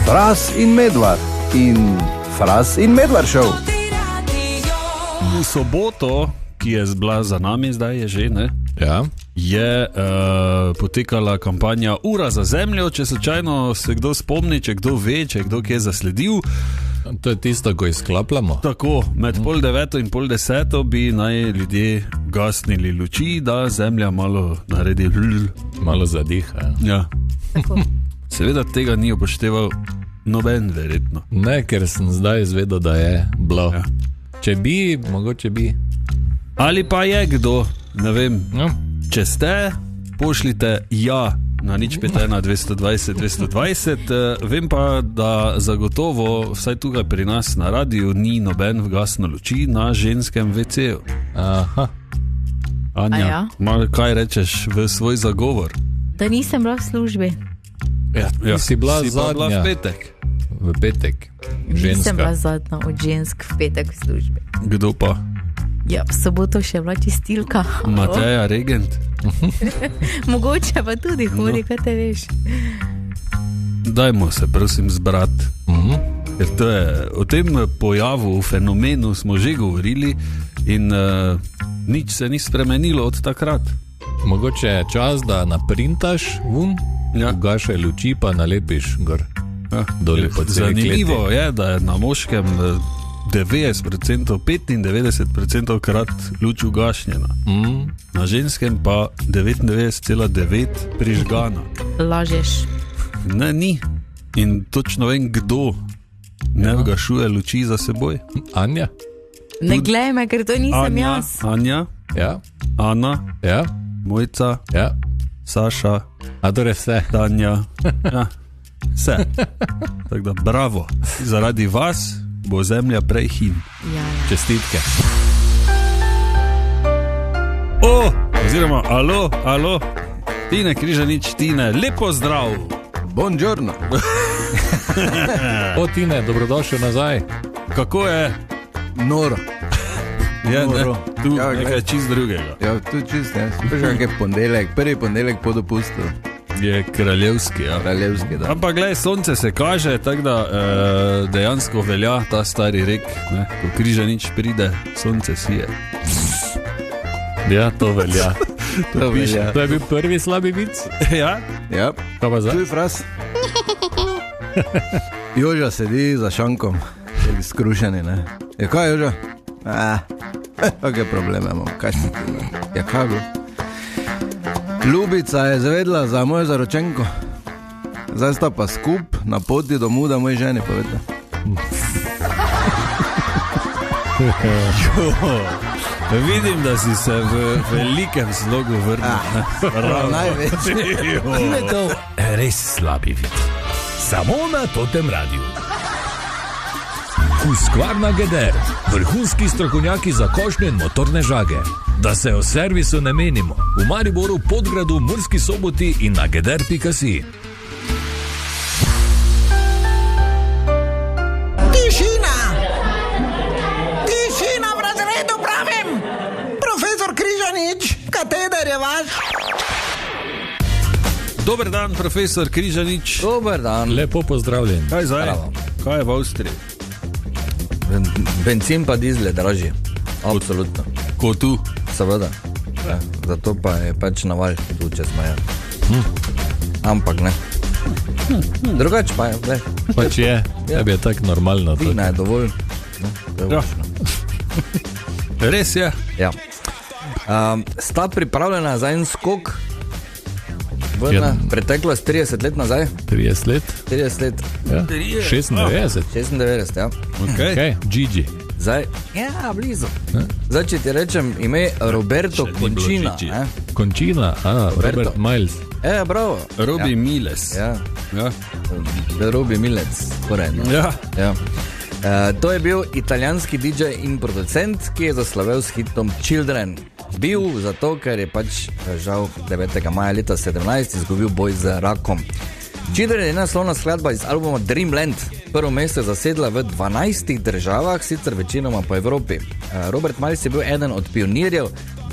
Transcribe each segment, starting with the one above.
Fras in Medvard in Fras in Medvard show. V soboto, ki je bila za nami, zdaj je že, ne? Ja. Je potekala kampanja Ura za zemljo, če slučajno se kdo spomni, če kdo ve, če kdo kje zasledil. To je tisto, ko izklapljamo. Tako, med 8:30 in 9:30 bi naj ljudje gasnili luči, da zemlja malo naredi malo zadiha. Ja. Seveda tega ni upošteval noben, verjetno. Ne, ker sem zdaj izvedel, da je bilo. Ja. Če bi, mogoče bi. Ali pa je kdo, ne vem. No. Če ste, pošljite ja na 051 220 220. Vem pa, da zagotovo, vsaj tukaj pri nas na radiju, ni noben vgasno luči na ženskem WC-ju. Aha. Anja, ja? kaj rečeš v svoj zagovor? Da nisem bila v službi. Ja, si bila si pa bila zadnja. v petek. V petek. Nisem bila Ženska. zadnja od žensk v petek v službi. Kdo pa? Ja, v soboto še bila čistilka. Mateja Regent. Mogoče pa tudi hodi, kaj te veš. Dajmo se prosim zbrati. Ker to je, o tem pojavu, fenomenu smo že govorili in nič se ni spremenilo od takrat. Mogoče je čas, da naprintaš Ja. ugašaj luči pa nalepiš gor. Ja. Doli po celi Zanimivo je, da je na moškem 90%, 95% krat luč ugašnjena. Na ženskem pa 99,9 prižgana. Lažeš. Ne, ni. In točno vem, kdo ne ugašuje luči za seboj. Anja? Ne glej me, ker to nisem jaz. Anja, Ja? Ana, Ja? Mojca, Ja? Saša, A torej vse. Tanja, ja, vse. Tako da bravo, zaradi vas bo zemlja prej hin. Ja. Čestitke. Oziroma, alo, Tine Križanič, Tine, lepo zdrav. Buongiorno. O, Tine, dobrodošel nazaj. Kako je? Noro. Je, ne, Noro. tu Ja, nekaj glej. čist drugega. Ja, tu čist, ne. Speš kakaj ponedeljek, prvi ponedeljek po dopustu. Je kraljevski, ja. Kraljevski, da. Ampak glej, sonce se kaže, tako da dejansko velja ta stari rek, ne? Ko Križanič pride, sonce sije. Ja, to velja. To velja. To je bil prvi slabi vic. Ja? Ja. Kaj pa Tu zdaj? je Fras. Joža sedi za šankom, taki skrušeni, ne. Je kaj, Joža? Kakaj probleme imam, kaj si ti, ne? Ja, kaj bo? Ljubica je zvedla za mojo zaročenko. Zdaj sta pa skup na poti domov, da moji ženi poveda. Vidim, da si se v velikem slogu vrnil. Največ. Res slabi vid. Samo na Totem radiju. Husqvarna Geder, vrhunski strokovnjaki za košnje in motorne žage. Da se o servisu ne menimo. V Mariboru, Podgradu, Murski Soboti in na geder.si. Tišina v razredu, pravim! Profesor Križanič, kateder je vaš? Dober dan, profesor Križanič. Dober dan. Lepo pozdravljen. Kaj zdaj? Bravo. Kaj je v Avstriji? Benzin pa dizel je dražji. Absolutno. Ko tu? Seveda. Ja, zato pa je pač naval tu čez mejo. Ampak ne. Drugače pa je, glej. Pač je, tebi je tako normalno. Vina je dovolj. No, to je Ja. važno. Res je. Ja. Sta pripravljena za en skok v Ja. preteklost 30 let nazaj? 30 let? 30 let. Ja. 96. 96, ja. Okay. Okay. Gigi. Zdaj, ja, blizu. Zdaj, če ti rečem ime Roberto Še ni bilo Cončina. Gigi. Končina, Roberto. Robert Miles. Bravo. Robi Miles. Ja. Ja. Robi Milec, skoraj. No. Ja. Ja. To je bil italijanski DJ in producent, ki je zaslovel s hitom Children. Bil zato, ker je pač žal 9. maja leta 17 izgubil boj z rakom. Children je naslovna skladba iz albuma Dreamland. Prvo mesto je zasedla v 12 državah, sicer večinoma po Evropi. Robert Miles je bil eden od pionirjev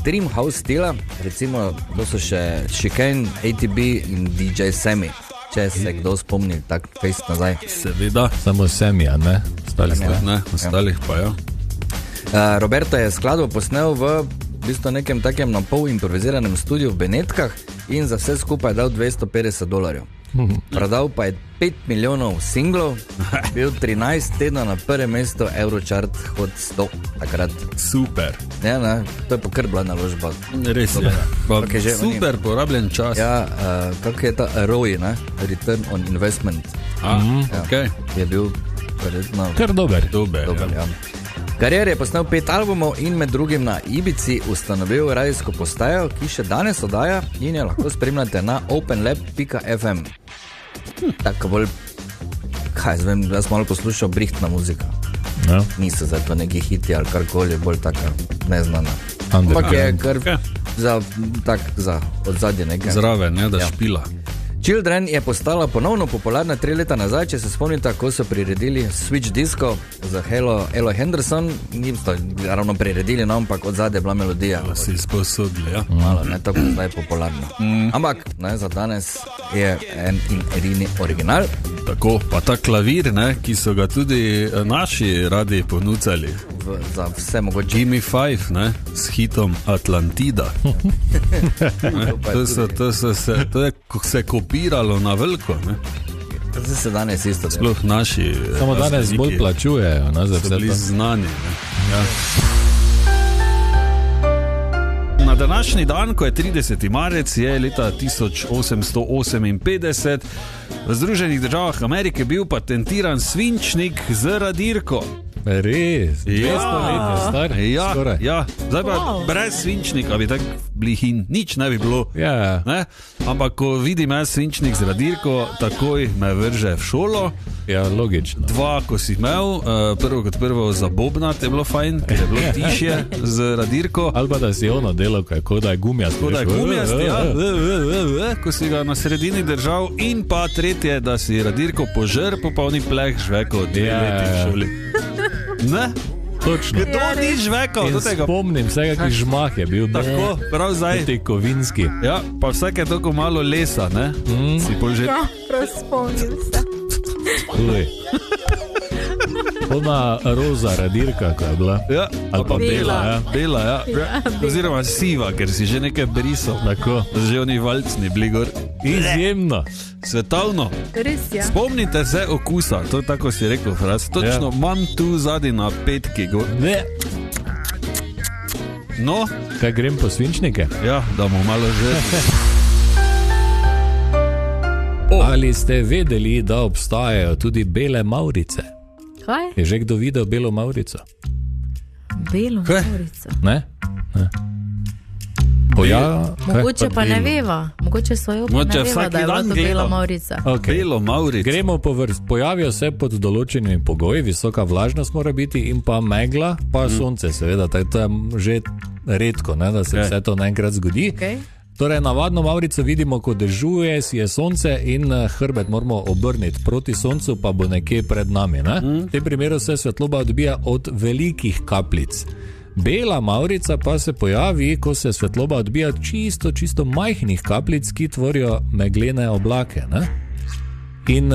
Dream House stila, recimo to so še Chicane, ATB in DJ Sammy. če se kdo spomni tak fejst nazaj. Seveda. Samo semija, ne? Ostali ste. Ne, ostalih pa ja. Roberto je skladbo posnel v bistvu nekem takem na pol improviziranem studiu v Benetkah in za vse skupaj dal $250. Prodal pa je 5 milijonov singlov, bil 13 tedna na prvem mestu Eurochart Hot 100 takrat. Super. Ja, ne, to je pa kar bila naložba. Res je. Pa Kak je že super porabljen čas. Ja, kako je ta ROI, ne? Return on Investment. Okay. Je bil verjetno Kar dober. Dober, ja. Karier je posnel 5 albumov in med drugim na Ibici ustanovil radijsko postajo, ki še danes oddaja in jo lahko spremljate na openlab.fm. Tako bolj, kaj zvem, jaz malo poslušal brihtna muzika. Ja. Niso za to neki hiti ali karkoli, bolj taka neznana. Underground. Ampak je kar za odzadje nekaj. Zraven, ne, da špila. Children je postala ponovno popularna 3 leta nazaj, če se spomnite, ko so priredili Switch Disco za Elo Henderson. Njim so ravno priredili, no, ampak od zadaj je bila melodija. Si sposodili, ja. Malo, ne tako zdaj popularno. Ampak ne, za danes je en in edini original. Tako, pa ta klavir, ne, ki so ga tudi naši radi ponucali. Za vse mogoče. Jimmy Five, ne, s hitom Atlantida. To je se kopiralo na veliko, ne. Zdaj se danes isto. Sploh naši Samo danes bolj plačujejo, ne, za so vse bili to. znani, ne. Ja. Na današnji dan, ko je 30. marec, je leta 1858 v Združenih državah Amerike bil patentiran svinčnik z radirko. Res, 200 let je star, skoraj. Ja. Zdaj pa brez svinčnika bi tako blihin, nič ne bi bilo. Ja. Ne? Ampak ko vidim jaz svinčnik z radirko, takoj me vrže v šolo. Ja, logično. 2, ko si imel, prvo kot prvo za bobnat je bilo fajn, ker je bilo tišje z radirko. Ali pa da si ono delo, kot da je gumijast. Tako da je gumijast, ja, ko si ga na sredini držal. In pa 3, da si radirko požr, popolni pleh žveko 2 leti v šoli. Ne? Točno. Kdo ni žvekal do tega? Spomnim vsega, ki žmah je bil. Tako, prav zdaj. Te kovinski. Ja, pa vsake toliko malo lesa, ne? Si pol že... Prav spomnim se. Uj. Ona roza radirka, ko je bila. Ja, Ali pa Bela. ja. bela, ja. Oziroma siva, ker si že nekaj brisal. Tako. Že oni valcni bili gor. Izjemno. Svetovno. Res je. Spomnite se okusa, to tako si rekel, Fras. Točno, imam tu zadaj na petki gor. Ne. No, Kaj grem po svinčnike? ja, da mu malo že... Ali ste vedeli, da obstajajo tudi bele mavrice? Kaj? Je že kdo videl belo mavrico? Belo Kaj? mavrico. Ne? Ne. Mogoče pa ne veva. Mogoče svojo pa Mogoče ne veva, vsak da je bila dan to bela gledam. mavrica. Okay. Belo Mauric. Gremo po vrst. Pojavijo se pod določenimi pogoji, visoka vlažnost mora biti in pa megla, pa sonce, seveda. To je že redko, ne, da se vse to naenkrat zgodi. Okay. Torej, navadno mavrico vidimo, ko dežuje, sije sonce in hrbet moramo obrniti proti soncu, pa bo nekje pred nami. Ne? V tem primeru se svetloba odbija od velikih kapljic. Bela mavrica pa se pojavi, ko se svetloba odbija od čisto majhnih kapljic, ki tvorijo meglene oblake. Ne? In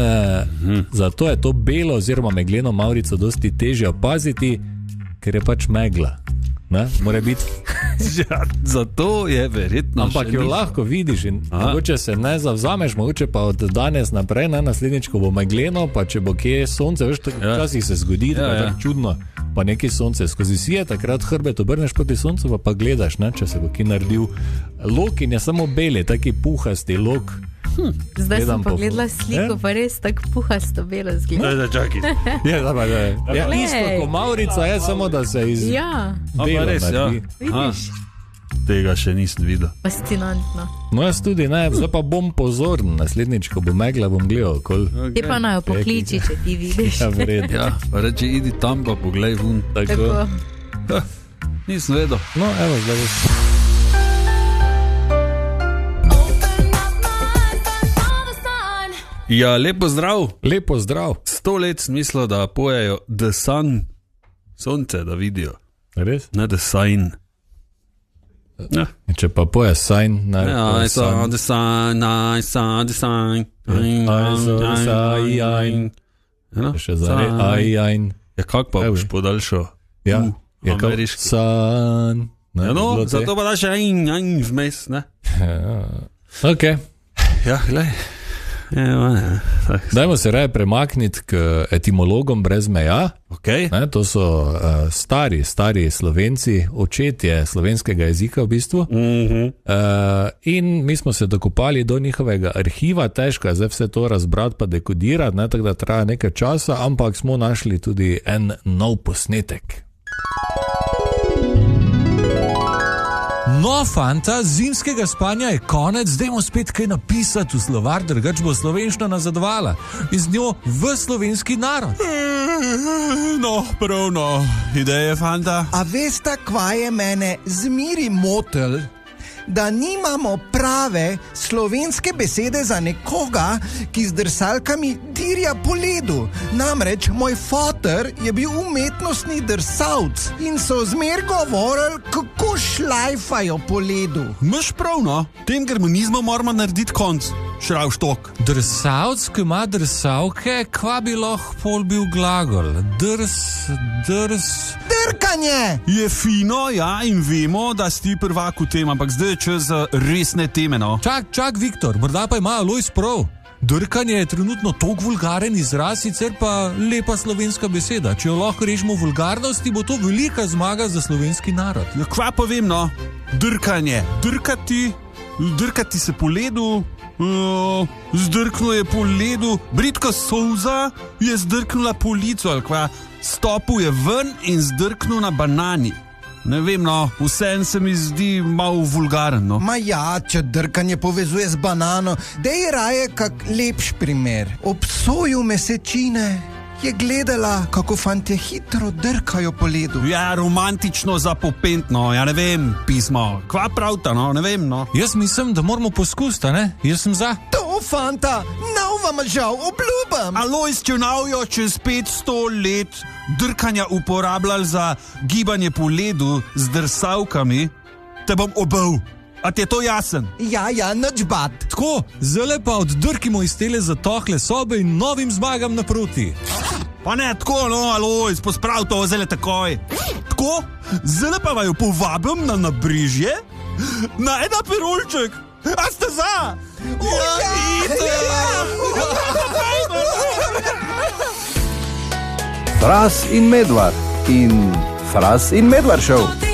zato je to belo oziroma megleno mavrico dosti težje opaziti, ker je pač megla. Ne? Mora biti. Ja, zato je verjetno. Ampak jo lahko vidiš in mogoče se ne zavzameš, mogoče pa od danes naprej, ne, naslednjič, ko bo megleno, pa če bo kje sonce, veš, včasih se zgodi, da je tako čudno, pa nekaj sonce skozi sije, takrat hrbet obrneš proti soncu, pa gledaš, ne, če se bo kje naredil lok in je samo beli, taki puhasti lok. Zdaj sem po- pogledala sliko, pa res tako puhasto belo zgleda. Čakaj. Ja, isto kot mavrica je, samo da se iz Ja, belo res, ja. naredi. vidiš, Tega še nisem videl. fascinantno. No, jaz tudi ne, zdaj pa bom pozoren, naslednjič, ko bo megla, bom gledal, Ti pa naj jo pokliči, če ti vidiš. Ja, vredno. Ja, pa reči, idi tam pa poglej vun. Tako. Tako. Nisem vedel. No, evo, zdaj veš. Ja, lepo zdrav. Lepo zdrav. 100 let sem mislil, da pojejo The Sun, sonce, da vidijo. Res? Ne The Sign. Ja. Če pa poje sign, I saw the sign, I saw the sign. Še zari, Ja, kak pa boš podaljšal? Ja, je kao ameriški. san. Ja, no, zato pa daš ein vmes, ne? Ok, Ja, glej. dajmo se raje premakniti k etimologom brez meja. Ok. Ne, to so stari Slovenci, očetje slovenskega jezika v bistvu. In mi smo se dokopali do njihovega arhiva, težko je zdaj vse to razbrati pa dekodirati, ne, tako da traja nekaj časa, ampak smo našli tudi en nov posnetek. No, fanta, zimskega spanja je konec, dajmo spet kaj napisati v slovar, drugač bo slovenščina nazadovala. In z njo v slovenski narod. No, prav no. Ideje, fanta? A veste, kva je mene zmeri motel? Da nimamo prave slovenske besede za nekoga, ki z drsalkami dirja po ledu. Namreč moj foter je bil umetnostni drsalc in so zmer govorili, kako šlajfajo po ledu. Imaš prav, no. Tem germanizmom moramo narediti konc. Šravštok. Drsalc, ki ima drsalke, kva bi lahko pol bil glagol? Drkanje! Je fino, ja, in vemo, da si ti prvak v tem, ampak zdaj je čas za resne teme, no. Čak, Viktor, morda pa ima Alojz prav. Drkanje je trenutno tok vulgaren izraz, sicer pa lepa slovenska beseda. Če jo lahko rešimo v vulgarnosti, bo to velika zmaga za slovenski narod. Ja, kva pa vem, no. Drkanje. Drkati se po ledu. Zdrknil je po ledu, bridka solza je zdrknila po licu, ali kva, stopil je ven in zdrknil na banani. Ne vem, no, vsem se mi zdi malo vulgaren, no. Ma ja, če drkanje povezuje z banano, dej raje kak lepš primer. Ob soju mesečine je gledala, kako fantje hitro drkajo po ledu. Ja, romantično zapopentno, ja ne vem, pismo. Kva pravta, no, ne vem, no. Jaz mislim, da moramo poskusiti, ne? Jaz sem za. To, fanta, nav vam žal, obljubam. Alojz, če navijo čez 500 let drkanja uporabljali za gibanje po ledu z drsalkami, te bom obil. A ti je to jasen? Ja, nič bad. Tako, zdaj pa oddrkimo iz tele zatohle sobe in novim zmagam naproti. Pa ne, tako, no, Alojz, posprav to zdaj takoj. Tako, zdaj pa vaju povabim na Nabrežje, na en aperolček. A ste za? Fras in Medvard in Fras in Medvard show.